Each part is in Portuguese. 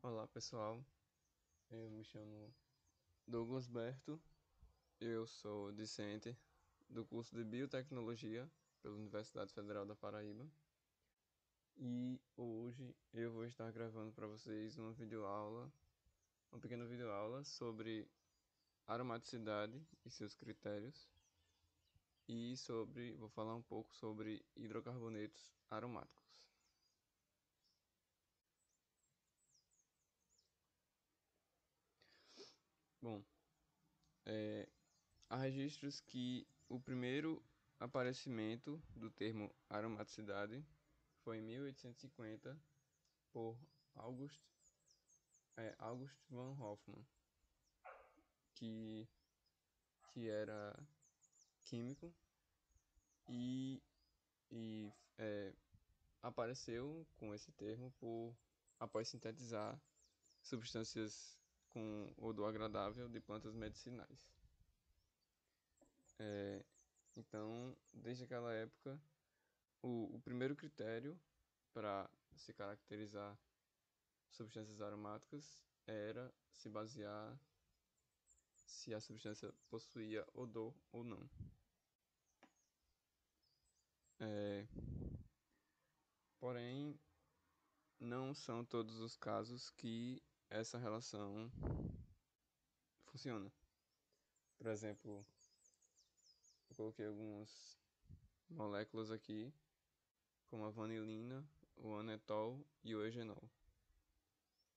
Olá pessoal, eu me chamo Douglas Berto, eu sou discente do curso de Biotecnologia pela Universidade Federal da Paraíba e hoje eu vou estar gravando para vocês uma pequena videoaula sobre aromaticidade e seus critérios vou falar um pouco sobre hidrocarbonetos aromáticos. Bom, há registros que o primeiro aparecimento do termo aromaticidade foi em 1850 por August von Hofmann, que, que era químico e, e apareceu com esse termo após sintetizar substâncias com odor agradável de plantas medicinais. Então, desde aquela época, o primeiro critério para se caracterizar substâncias aromáticas era se basear se a substância possuía odor ou não. Porém, não são todos os casos que essa relação funciona. Por exemplo, eu coloquei algumas moléculas aqui, como a vanilina, o anetol e o eugenol.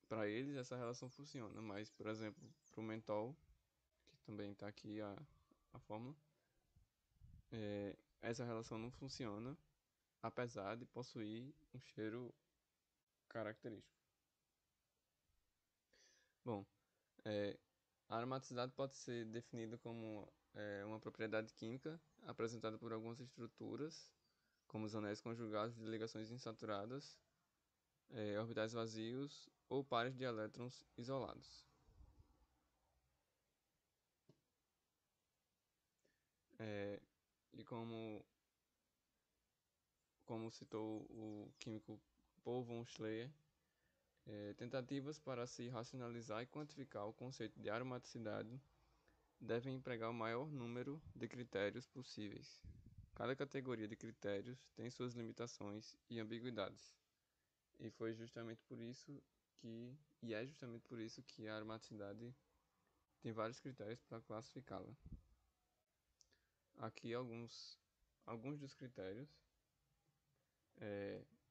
Para eles essa relação funciona, mas, por exemplo, para o mentol, que também está aqui a fórmula, essa relação não funciona, apesar de possuir um cheiro característico. Bom, a aromaticidade pode ser definida como uma propriedade química apresentada por algumas estruturas, como os anéis conjugados de ligações insaturadas, orbitais vazios ou pares de elétrons isolados. E como citou o químico Paul von Schleyer, tentativas para se racionalizar e quantificar o conceito de aromaticidade devem empregar o maior número de critérios possíveis. Cada categoria de critérios tem suas limitações e ambiguidades, e é justamente por isso que a aromaticidade tem vários critérios para classificá-la. Aqui alguns dos critérios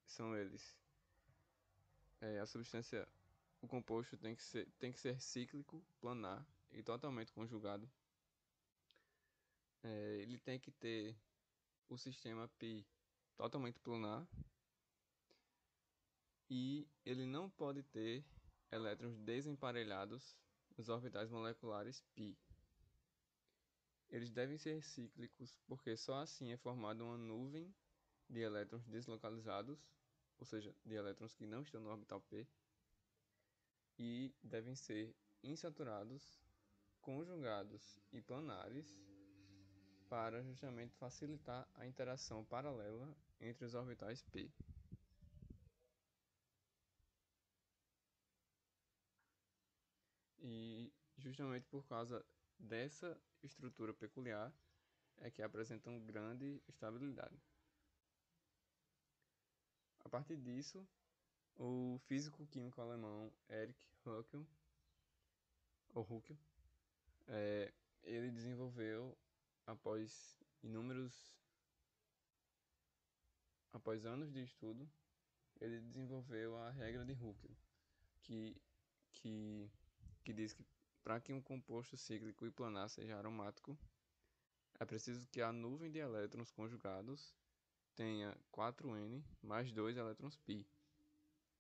são eles: a substância, o composto tem que ser cíclico, planar e totalmente conjugado. Ele tem que ter o sistema π totalmente planar e ele não pode ter elétrons desemparelhados nos orbitais moleculares π. Eles devem ser cíclicos porque só assim é formada uma nuvem de elétrons deslocalizados, ou seja, de elétrons que não estão no orbital p, e devem ser insaturados, conjugados e planares para justamente facilitar a interação paralela entre os orbitais p. E justamente por causa dessa estrutura peculiar é que apresentam grande estabilidade. A partir disso, o físico-químico alemão Erich Huckel, ele desenvolveu, após após anos de estudo, ele desenvolveu a regra de Huckel, que, que, que diz que para que um composto cíclico e planar seja aromático, é preciso que a nuvem de elétrons conjugados tenha 4n mais 2 elétrons π,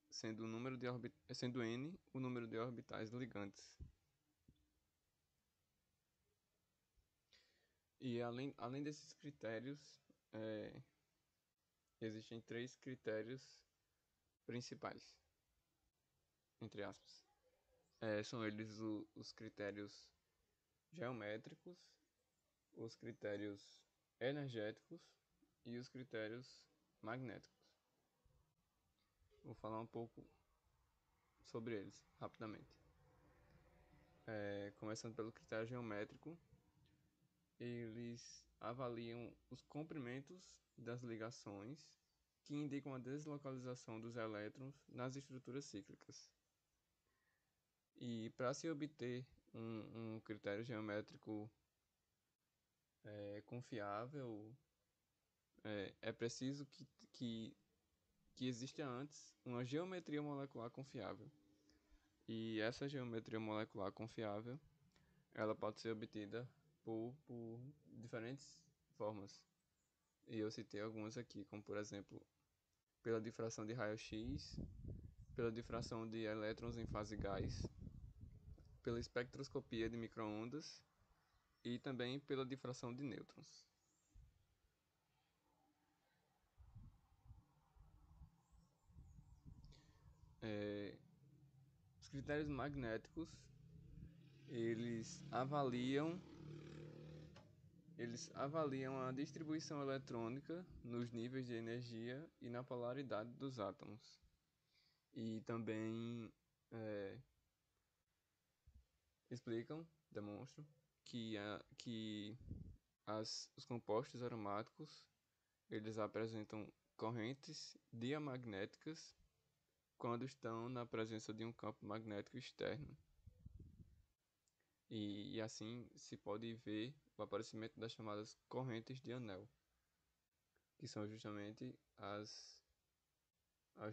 sendo n o número de orbitais ligantes. E além desses critérios, existem três critérios principais, entre aspas. São eles os critérios geométricos, os critérios energéticos e os critérios magnéticos. Vou falar um pouco sobre eles rapidamente. Começando pelo critério geométrico, eles avaliam os comprimentos das ligações que indicam a deslocalização dos elétrons nas estruturas cíclicas. E para se obter um critério geométrico confiável, é preciso que exista antes uma geometria molecular confiável. E essa geometria molecular confiável, ela pode ser obtida por diferentes formas. E eu citei algumas aqui, como por exemplo, pela difração de raio-x, pela difração de elétrons em fase gás, pela espectroscopia de microondas e também pela difração de nêutrons. Os critérios magnéticos, eles avaliam a distribuição eletrônica nos níveis de energia e na polaridade dos átomos. E também demonstram que os compostos aromáticos eles apresentam correntes diamagnéticas quando estão na presença de um campo magnético externo. E assim se pode ver o aparecimento das chamadas correntes de anel, que são justamente as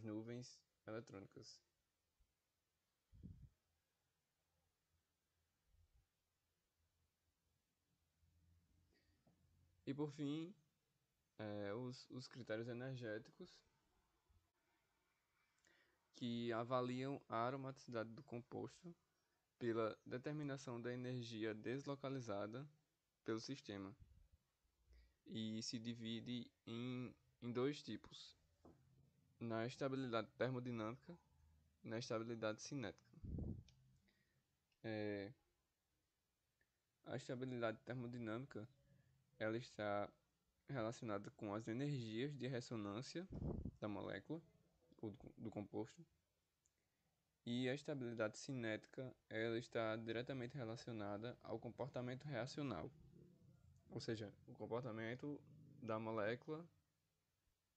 nuvens eletrônicas. E por fim, os critérios energéticos, que avaliam a aromaticidade do composto pela determinação da energia deslocalizada pelo sistema. E se divide em dois tipos: na estabilidade termodinâmica e na estabilidade cinética. A estabilidade termodinâmica ela está relacionada com as energias de ressonância da molécula ou do composto, e a estabilidade cinética ela está diretamente relacionada ao comportamento reacional, ou seja, o comportamento da molécula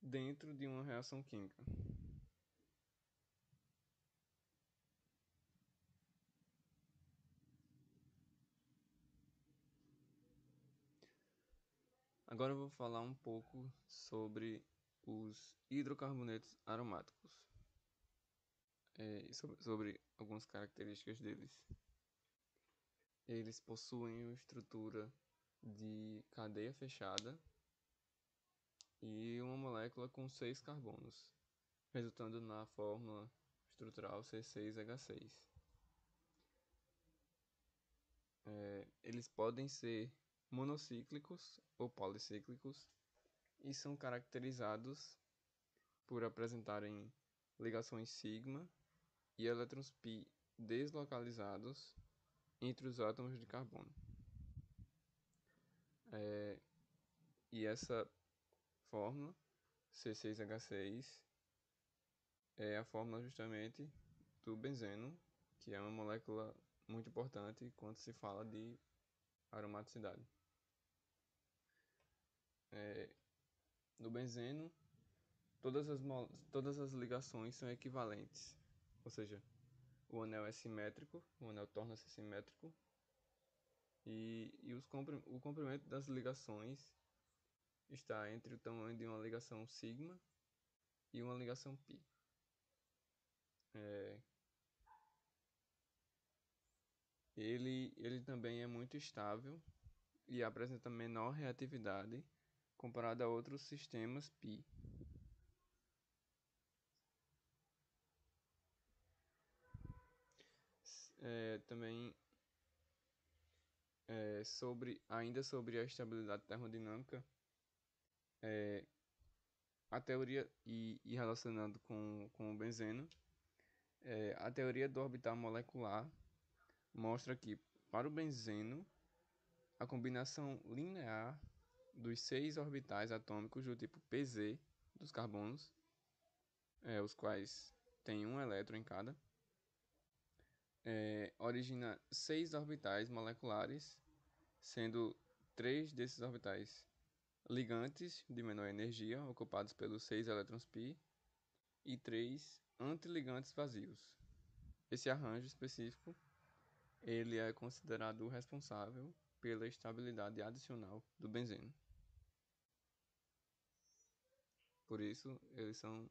dentro de uma reação química. Agora eu vou falar um pouco sobre os hidrocarbonetos aromáticos, sobre algumas características deles. Eles possuem uma estrutura de cadeia fechada e uma molécula com 6 carbonos, resultando na fórmula estrutural C6H6. Eles podem ser monocíclicos ou policíclicos e são caracterizados por apresentarem ligações sigma e elétrons π deslocalizados entre os átomos de carbono. E essa fórmula, C6H6, é a fórmula justamente do benzeno, que é uma molécula muito importante quando se fala de aromaticidade. No benzeno, todas as ligações são equivalentes, ou seja, o anel é simétrico, o anel torna-se simétrico e o comprimento das ligações está entre o tamanho de uma ligação sigma e uma ligação π. Ele também é muito estável e apresenta menor reatividade comparado a outros sistemas π. Também ainda sobre a estabilidade termodinâmica, a teoria e relacionando com o benzeno, a teoria do orbital molecular mostra que para o benzeno a combinação linear dos 6 orbitais atômicos do tipo Pz dos carbonos, os quais têm um elétron em cada, origina 6 orbitais moleculares, sendo 3 desses orbitais ligantes de menor energia, ocupados pelos 6 elétrons π, e 3 antiligantes vazios. Esse arranjo específico ele é considerado o responsável pela estabilidade adicional do benzeno. Por isso, eles são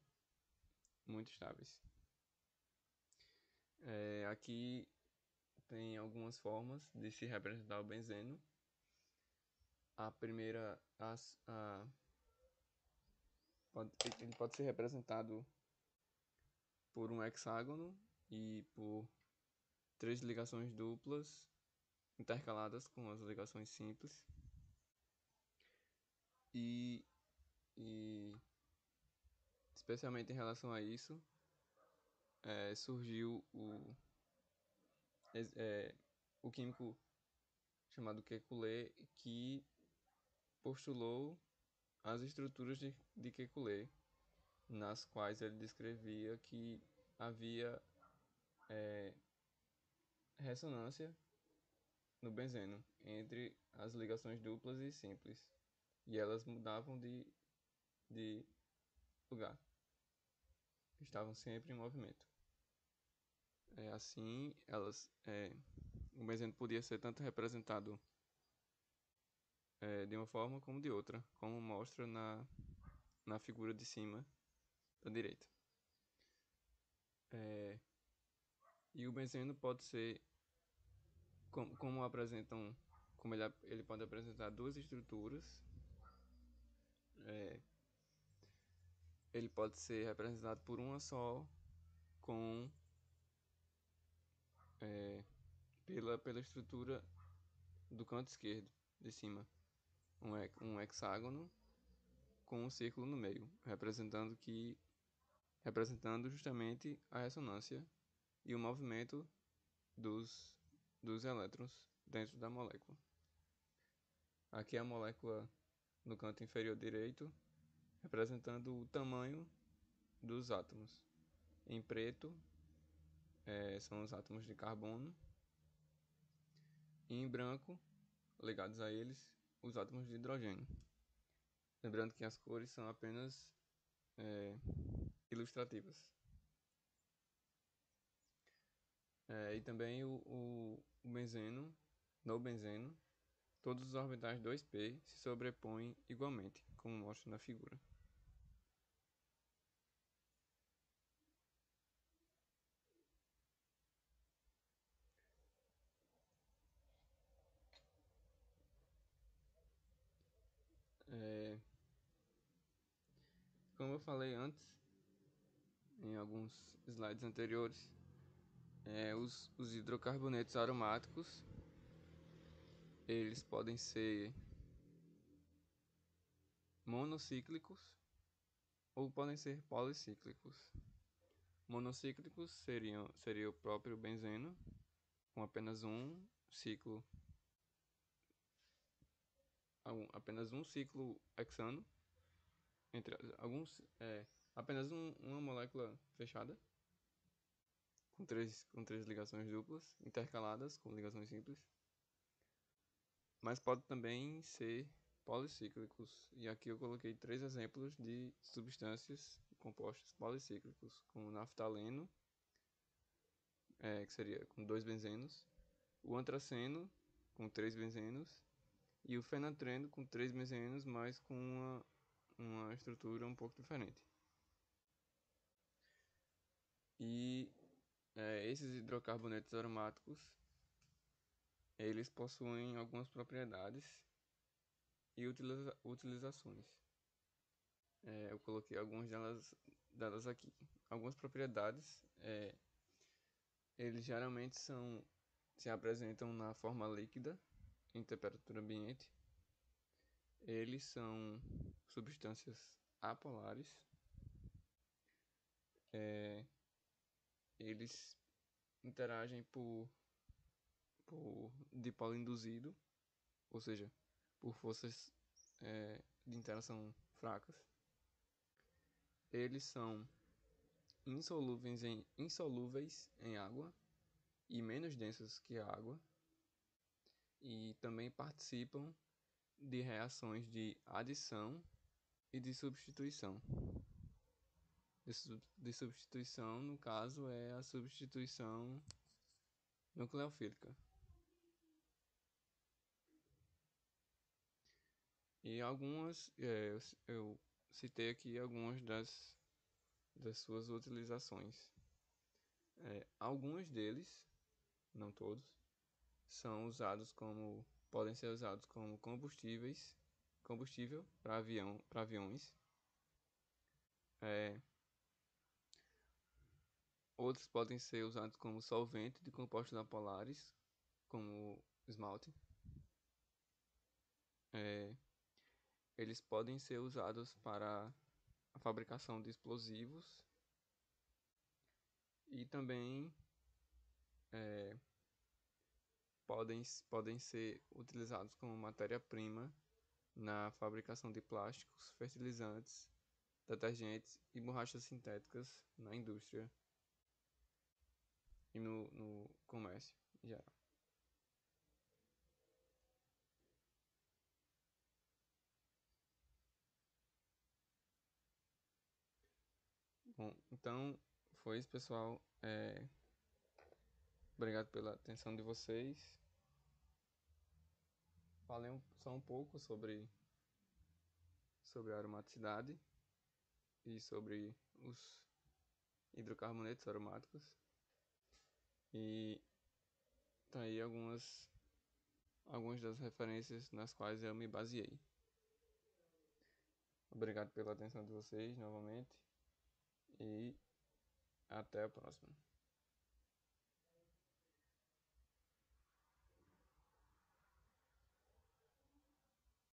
muito estáveis. Aqui tem algumas formas de se representar o benzeno. A primeira, ele pode ser representado por um hexágono e por 3 ligações duplas intercaladas com as ligações simples. E especialmente em relação a isso, surgiu o químico chamado Kekulé, que postulou as estruturas de Kekulé, nas quais ele descrevia que havia ressonância no benzeno entre as ligações duplas e simples, e elas mudavam de lugar, estavam sempre em movimento. Assim, o benzeno podia ser tanto representado de uma forma como de outra, como mostra na figura de cima da direita. E o benzeno pode ser, como ele pode apresentar duas estruturas, ele pode ser representado por uma só, pela estrutura do canto esquerdo de cima, um hexágono com um círculo no meio, representando justamente a ressonância e o movimento dos elétrons dentro da molécula. Aqui a molécula no canto inferior direito, representando o tamanho dos átomos. Em preto são os átomos de carbono, e em branco, ligados a eles, os átomos de hidrogênio. Lembrando que as cores são apenas ilustrativas. E também o benzeno, no benzeno, todos os orbitais 2p se sobrepõem igualmente, como mostra na figura. Como eu falei antes, em alguns slides anteriores, os hidrocarbonetos aromáticos, eles podem ser monocíclicos ou podem ser policíclicos. Monocíclicos seria o próprio benzeno, com apenas um ciclo hexano, entre apenas uma molécula fechada, com três ligações duplas, intercaladas com ligações simples. Mas pode também ser policíclicos, e aqui eu coloquei 3 exemplos de substâncias compostos policíclicos, como o naftaleno, que seria com 2 benzenos, o antraceno, com 3 benzenos, e o fenatreno, com 3 benzenos, mas com uma estrutura um pouco diferente. E esses hidrocarbonetos aromáticos, eles possuem algumas propriedades e utilizações. Eu coloquei algumas delas aqui. Algumas propriedades, eles geralmente se apresentam na forma líquida, em temperatura ambiente. Eles são substâncias apolares. Eles interagem por dipolo induzido, ou seja, por forças de interação fracas. Eles são insolúveis em água e menos densos que a água, e também participam de reações de adição e de substituição. De substituição, no caso, é a substituição nucleofílica. E algumas, eu citei aqui algumas das suas utilizações. Alguns deles, não todos, podem ser usados como combustível para aviões. Outros podem ser usados como solvente de compostos apolares, como esmalte. Eles podem ser usados para a fabricação de explosivos e também podem ser utilizados como matéria-prima na fabricação de plásticos, fertilizantes, detergentes e borrachas sintéticas na indústria e no comércio em geral. Bom, então foi isso, pessoal. Obrigado pela atenção de vocês. Falei só um pouco sobre a aromaticidade e sobre os hidrocarbonetos aromáticos. E tá aí algumas das referências nas quais eu me baseei. Obrigado pela atenção de vocês novamente e até a próxima.